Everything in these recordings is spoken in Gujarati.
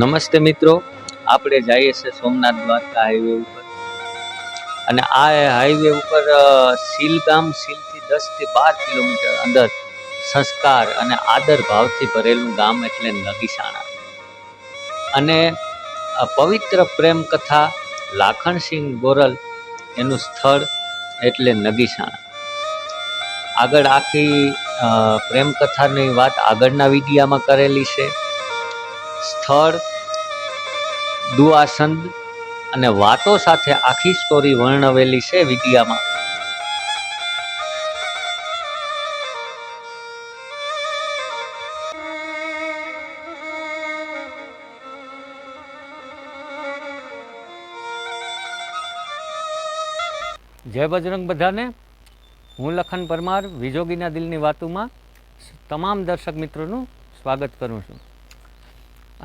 નમસ્તે મિત્રો, આપણે જઈએ છીએ સોમનાથ દ્વારકા હાઈવે ઉપર અને આ હાઈવે ઉપર સીલથી 10 થી 12 કિલોમીટર અંદર સંસ્કાર અને આદર ભાવથી ભરેલું ગામ એટલે નગીસાણા અને પવિત્ર પ્રેમ કથા લાખણસિંહ ગોરલ એનું સ્થળ એટલે નગીસાણા. આગળ આખી પ્રેમ કથાની વાત આગળના વિડીયામાં કરેલી છે. સ્થળ, દુઆસંદ અને વાતો સાથે આખી સ્ટોરી વર્ણવેલી છે વિડીયામાં. જય બજરંગ બધાને. હું લખન પરમાર વિજોગીના દિલની વાતોમાં તમામ દર્શક મિત્રોનું સ્વાગત કરું છું.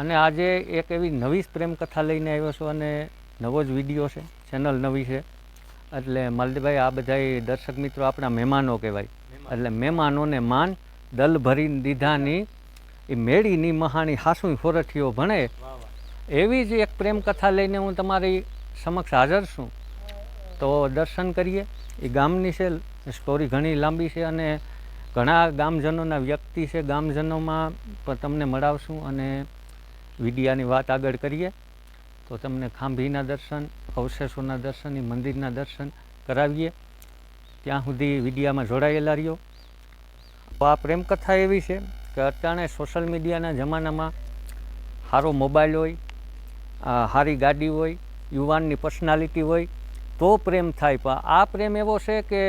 અને આજે એક એવી નવી પ્રેમ કથા લઈને આવ્યો છું અને નવો જ વિડીયો છે, ચેનલ નવી છે. એટલે માલદીભાઈ, આ બધા દર્શક મિત્રો આપણા મહેમાનો કહેવાય. એટલે મહેમાનોને માન દલ ભરીને દીધાની એ મેળીની મહાણી હાસું ફોરઠીઓ ભણે, એવી જ એક પ્રેમ કથા લઈને હું તમારી સમક્ષ હાજર છું. તો દર્શન કરીએ. એ ગામની છે, સ્ટોરી ઘણી લાંબી છે અને ઘણા ગામજનોના વ્યક્તિ છે. ગામજનોમાં પણ તમને મળાવશું અને વિડીયાની વાત આગળ કરીએ તો તમને ખાંભીના દર્શન, અવશેષોના દર્શન, એ મંદિરના દર્શન કરાવીએ. ત્યાં સુધી વિડીયામાં જોડાયેલા રહ્યો. આ પ્રેમ કથા એવી છે કે અત્યારે સોશિયલ મીડિયાના જમાનામાં સારો મોબાઈલ હોય, સારી ગાડી હોય, યુવાનની પર્સનાલિટી હોય તો પ્રેમ થાય. પણ આ પ્રેમ એવો છે કે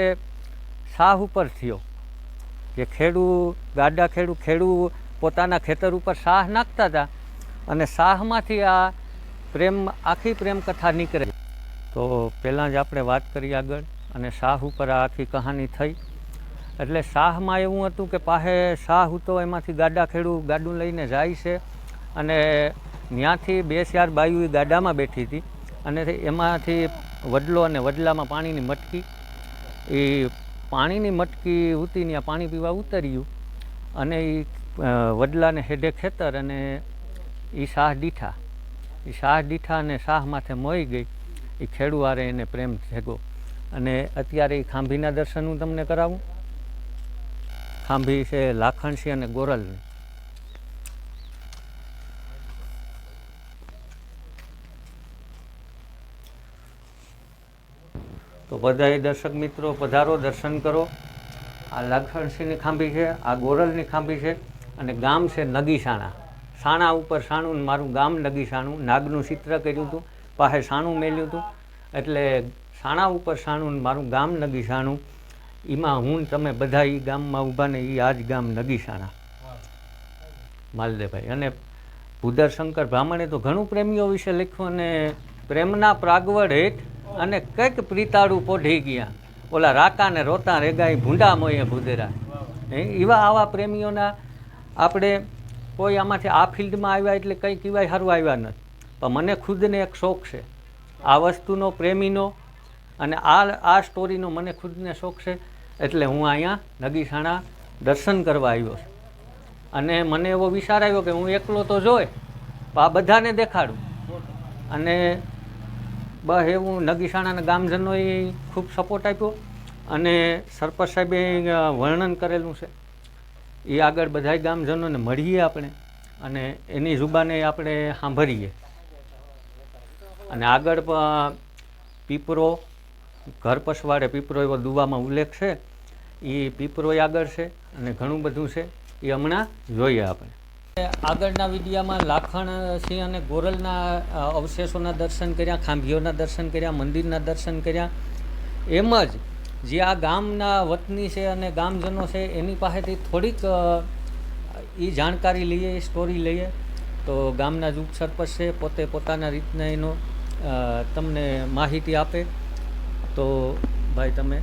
શાહ ઉપર થયો કે ખેડૂ પોતાના ખેતર ઉપર શાહ નાખતા હતા અને શાહમાંથી આ પ્રેમ, આખી પ્રેમ કથા નીકળે. તો પહેલાં જ આપણે વાત કરી આગળ અને શાહ ઉપર આ આખી કહાની થઈ. એટલે શાહમાં એવું હતું કે પાસે શાહ હતો, એમાંથી ગાડું લઈને જાય છે અને ત્યાંથી 2-4 બાયું એ ગાડામાં બેઠી હતી અને એમાંથી વડલો અને વડલામાં પાણીની મટકી, એ પાણીની મટકી ઉતી ત્યાં પાણી પીવા ઉતર્યું અને એ વડલાને હેડે ખેતર અને એ શાહ દીઠા અને શાહ માથે મોઈ ગઈ. એ ખેડુઆરે એને પ્રેમ ભેગો. અને અત્યારે એ ખાંભીના દર્શન હું તમને કરાવું. ખાંભી છે લાખણસિંહ અને ગોરલની. તો બધાએ દર્શક મિત્રો પધારો, દર્શન કરો. આ લાખણસિંહની ખાંભી છે, આ ગોરલની ખાંભી છે અને ગામ છે નગીસાણા. સાણા ઉપર સાણું, મારું ગામ નગીસાણું. નાગનું ચિત્ર કર્યું હતું, પાસે સાણું મેલ્યું હતું. એટલે સાણા ઉપર સાણું, મારું ગામ નગીસાણું. એમાં હું તમે બધા એ ગામમાં ઊભા ને એ આ જ ગામ નગીસાણા માલદેભાઈ. અને ભૂદર શંકર બ્રાહ્મણે તો ઘણું પ્રેમીઓ વિશે લખ્યું અને પ્રેમના પ્રાગવડ હેઠ અને કંઈક પ્રીતાળું પોઢી ગયા, ઓલા રાકાને રોતા રેગાઈ ભૂંડા મોયે ભૂદેરા. એવા આવા પ્રેમીઓના આપણે કોઈ આમાંથી આ ફિલ્ડમાં આવ્યા એટલે કંઈ કહેવાય સારું આવ્યા નથી. પણ મને ખુદને એક શોખ છે આ વસ્તુનો, પ્રેમીનો, અને આ સ્ટોરીનો મને ખુદને શોખ છે. એટલે હું અહીંયા નગીસાણા દર્શન કરવા આવ્યો છું. અને મને એવો વિચાર આવ્યો કે હું એકલો તો જોઈ પણ આ બધાને દેખાડું. અને બસ એવું નગીસાણાના ગામજનોએ ખૂબ સપોર્ટ આપ્યો અને સરપંચ સાહેબે વર્ણન કરેલું છે. એ આગળ બધા ગામજનોને મળીએ આપણે અને એની જુબાને આપણે સાંભળીએ. અને આગળ પીપરો, ઘર પછવાડે પીપરો એવો દુવામાં ઉલ્લેખ છે. એ પીપરો આગળ છે અને ઘણું બધું છે, એ હમણાં જોઈએ આપણે. આગળના વિડીયામાં લાખણસિંહ અને ગોરલના અવશેષોના દર્શન કર્યા, ખાંભીઓના દર્શન કર્યા, મંદિરના દર્શન કર્યા. એમ જ જે આ ગામના વતની છે અને ગામજનો છે એની પાસેથી થોડીક એ જાણકારી લઈએ, એ સ્ટોરી લઈએ. તો ગામના જ ઉપસરપંચ છે, પોતે પોતાના રીતના એનો તમને માહિતી આપે. તો ભાઈ તમે.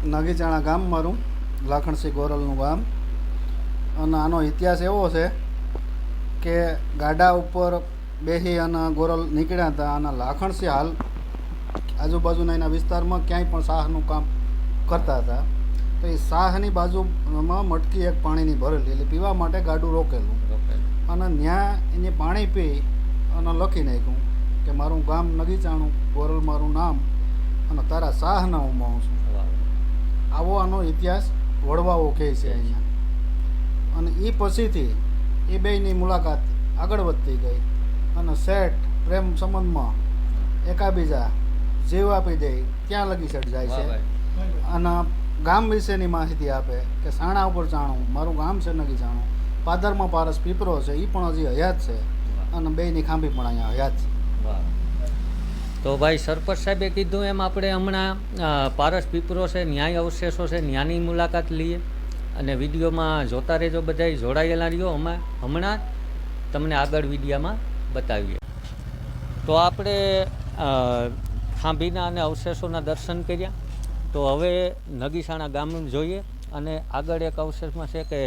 નગીસાણા ગામ મારું, લાખણસિંહ ગોરલનું ગામ. અને આનો ઇતિહાસ એવો છે કે ગાડા ઉપર બેસી અને ગોરલ નીકળ્યા હતા. અને લાખણસિંહ હાલ આજુબાજુના એના વિસ્તારમાં ક્યાંય પણ શાહનું કામ કરતા હતા. તો એ શાહની બાજુમાં મટકી એક પાણીની ભરેલી, એટલે પીવા માટે ગાડું રોકેલું. અને ત્યાં એને પાણી પી અને લખી નાખ્યું કે મારું ગામ નગીચાણું, ગોરલ મારું નામ, અને તારા શાહના હું માવું છું. આવો આનો ઇતિહાસ વડવાઓ કહે છે અહીંયા. અને એ પછીથી એ બેયની મુલાકાત આગળ વધતી ગઈ અને શેઠ પ્રેમ સંબંધમાં એકાબીજા જીવ આપી દે ત્યાં લગી સેટ જાય છે. અને ગામ વિશેની માહિતી આપે કે સાણા ઉપર ચાણું, મારું ગામ છે નગીચાણું, પાદરમાં પારસ પીપરો છે, એ પણ હજી હયાત છે, અને બેયની ખાંભી પણ અહીંયા હયાત છે. તો ભાઈ સરપંચ સાહેબે કીધું એમ આપણે હમણાં પારસ પીપરો છે, ન્યાય અવશેષો છે, ન્યાની મુલાકાત લઈએ અને વિડીયોમાં જોતા રહેજો, બધાય જોડાયેલા રહ્યો. હમણાં તમને આગળ વિડીયામાં બતાવીએ. તો આપણે ખાંભીના અને અવશેષોના દર્શન કર્યા. તો હવે નગીસાણા ગામ જોઈએ અને આગળ એક અવશેષમાં છે કે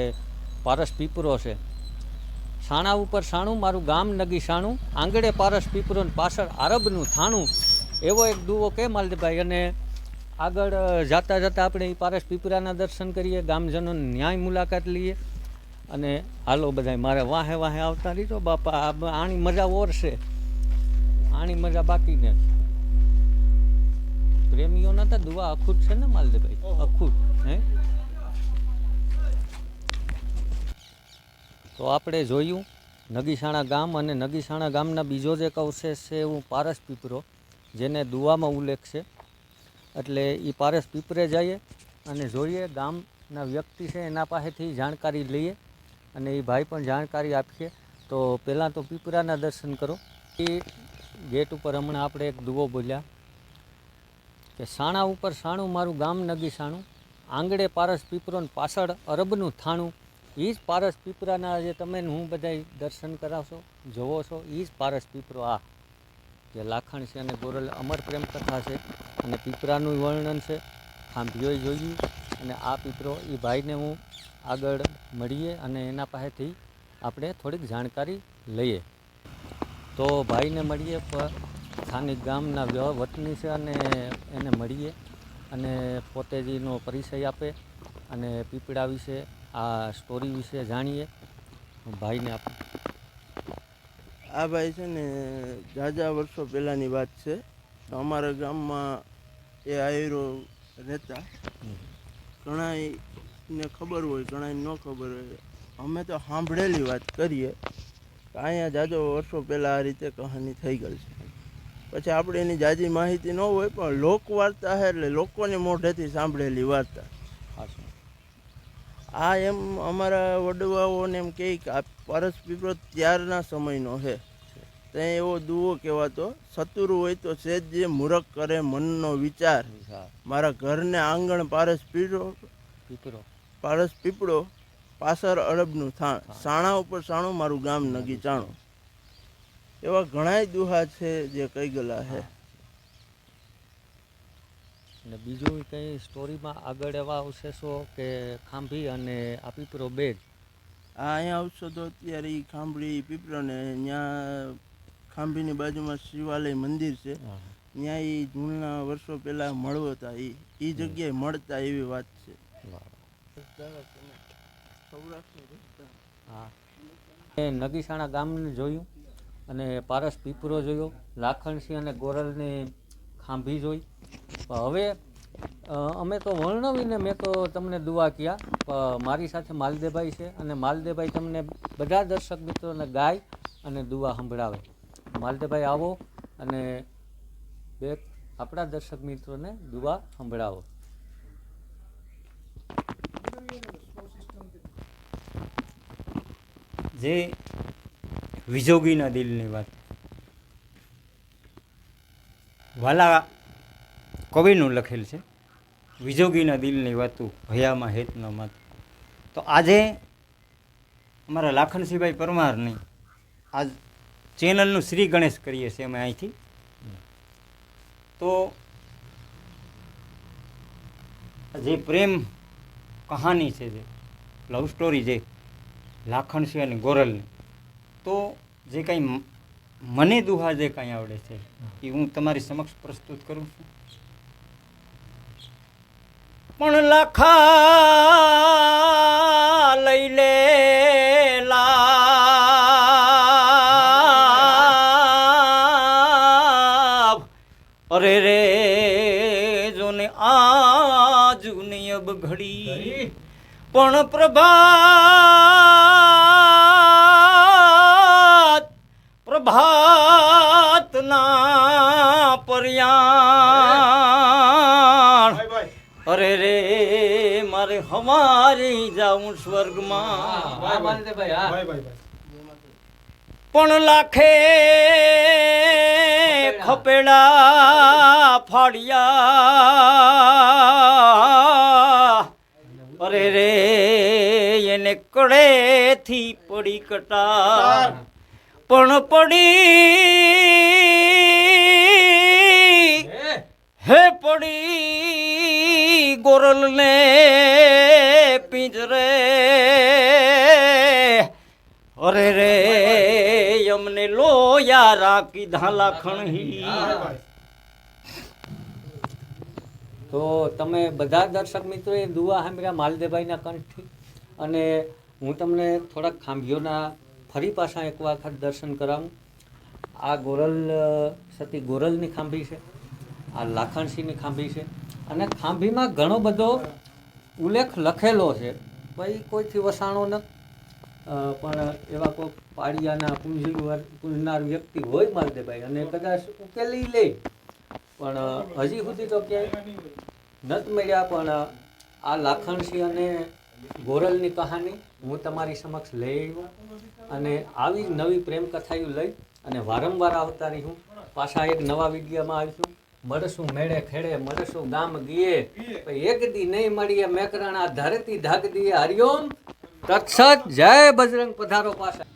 પારસ પીપરો છે. સાણા ઉપર સાણું, મારું ગામ નગીસાણું, આંગળે પારસ પીપરો ને પાછળ આરબનું થાણું, એવો એક દુવો કે માલદેભાઈ. અને આગળ જાતા જતાં આપણે એ પારસ પીપરાના દર્શન કરીએ, ગામજનોની ન્યાય મુલાકાત લઈએ. અને હાલો બધાય મારે વાહે વાહે આવતા રહીજો બાપા. આની મજા ઓરશે, આની મજા બાકી ને. પ્રેમીઓના તો દુવા અખૂટ છે ને માલદેભાઈ, અખૂટ. હે તો આપણે જોયું નગીસાણા ગામ, અને નગીસાણા ગામના બીજો જ એક અવશેષ છે એવું પારસ પીપરો, જેને દુવામાં ઉલ્લેખ છે. એટલે એ પારસ પીપરે જઈએ અને જોઈએ, ગામના વ્યક્તિ છે એના પાસેથી જાણકારી લઈએ અને એ ભાઈ પણ જાણકારી આપીએ. તો પહેલાં તો પીપરાના દર્શન કરો. એ ગેટ ઉપર હમણાં આપણે એક દુવો બોલ્યા કે સાણા ઉપર સાણું, મારું ગામ નગીસાણું, આંગળે પારસ પીપરો ને પાછળ અરબનું થાણું. એ જ પારસ પીપરાના જે તમે હું બધા દર્શન કરાવશો, જોવો છો, એ જ પારસ પીપરો. આ જે લાખણ છે અને ગોરલ અમર પ્રેમ કથા છે અને પીપરાનું વર્ણન છે, ખાંભીઓય જોયું. અને આ પીપરો એ ભાઈને હું આગળ મળીએ અને એના પાસેથી આપણે થોડીક જાણકારી લઈએ. તો ભાઈને મળીએ, સ્થાનિક ગામના વતની છે, અને એને મળીએ અને પોતે જ એનો પરિચય આપે અને પીપળા વિશે, આ સ્ટોરી વિશે જાણીએ. ભાઈને આપણે આ ભાઈ છે ને ઝાઝા વર્ષો પહેલાંની વાત છે. તો અમારા ગામમાં એ આયરો રહેતા. ઘણાને ખબર હોય, ઘણાને ન ખબર હોય. અમે તો સાંભળેલી વાત કરીએ કે અહીંયા ઝાઝો વર્ષો પહેલાં આ રીતે કહાની થઈ ગઈ છે. પછી આપણે એની ઝાઝી માહિતી ન હોય, પણ લોકવાર્તા છે એટલે લોકોને મોઢેથી સાંભળેલી વાર્તા. આ એમ અમારા વડવાઓને એમ કહે કે આ પારસ પીપળો ત્યારના સમયનો છે. ત્યાં એવો દુવો કહેવાતો, સતુરું હોય તો સેજ જે મૂરખ કરે મનનો વિચાર, મારા ઘરને આંગણ પારસ પીપળો પાછળ અરબનું થાણ, સાણા ઉપર સાણું, મારું ગામ નગીચાણું. એવા ઘણાય દુહા છે જે કહી ગયેલા છે. અને બીજું કંઈ સ્ટોરીમાં આગળ એવા અવશેષો કે ખાંભી અને આ પીપરો બે જ? અહીંયા આવશો તો અત્યારે એ ખાંભળી પીપળો ને ત્યાં ખાંભીની બાજુમાં શિવાલય મંદિર છે, ત્યાં એ જૂના વર્ષો પહેલાં મળતા, એ જગ્યાએ મળતા એવી વાત છે. હા, નગીસાણા ગામને જોયું અને પારસ પીપરો જોયો, લાખણસિંહ અને ગોરલની ખાંભી જોઈ. હવે અમે તો વર્ણવીને મેં તો તમને દુઆ ક્યા, મારી સાથે માલદેભાઈ છે અને માલદેભાઈ તમને બધા દર્શક મિત્રોને ગાય અને દુઆ સંભળાવે. માલદેભાઈ આવો અને બે આપણા દર્શક મિત્રોને દુઆ સંભળાવો. જે વિજોગીના દિલની વાત, વાલા કવિનું લખેલ છે. વિજોગીના દિલની વાતું ભયામાં હેત ન માત. તો આજે અમારા લાખણસિંહભાઈ પરમારની આજ ચેનલનું શ્રી ગણેશ કરીએ છીએ અમે અહીંથી. તો જે પ્રેમ કહાની છે, જે લવ સ્ટોરી જે લાખણસિંહ અને ગોરલની, તો જે કંઈ મને દુહા જે કાંઈ આવડે છે એ હું તમારી સમક્ષ પ્રસ્તુત કરું છું. પણ લાખા લઈ લે લા ઘડી પણ પ્રભાતના પર્યાણ અરે રે મારે હમારી જાઉં સ્વર્ગમાં પણ લાખે ખપેડા ફાડ્યા અરે રે એને કડેથી પડી કટાર પણ પડી હે પડી ગોરલને પિંજરે અરે રે અમને લોયા રાખી ધાલા ખણહી. તો તમે બધા દર્શક મિત્રોએ દુઆ સાંભળ્યા માલદેવભાઈના કંઠથી, અને હું તમને થોડાક ખાંભીઓના ફરી પાછા એક વખત દર્શન કરાવું. આ ગોરલ સતી ગોરલની ખાંભી છે, આ લાખણસિંહની ખાંભી છે, અને ખાંભીમાં ઘણો બધો ઉલ્લેખ લખેલો છે. ભાઈ કોઈથી વસાણો ન પણ એવા કોઈ પાડિયાના પૂંજનાર વ્યક્તિ હોય માલદેવભાઈ અને કદાચ ઉકેલી લે, પણ હજી સુધી તો ક્યાંય નથી મળ્યા. પણ આ લાખણસિંહ અને ગોરલની કહાની હું તમારી સમક્ષ લઈ આવ્યો, અને આવી નવી પ્રેમ કથાઓ લઈ અને વારંવાર આવતા રહીશું. પાછા એક નવા વિડીયોમાં આવીશું. મળશું મેળે ખેડે, મળશું ગામ ગીએ, એક દી નહીં મળીએ મેકરાણા ધરતી ધાક દીએ. હરિઓમ તત્સત. જય બજરંગ. પધારો પાછા.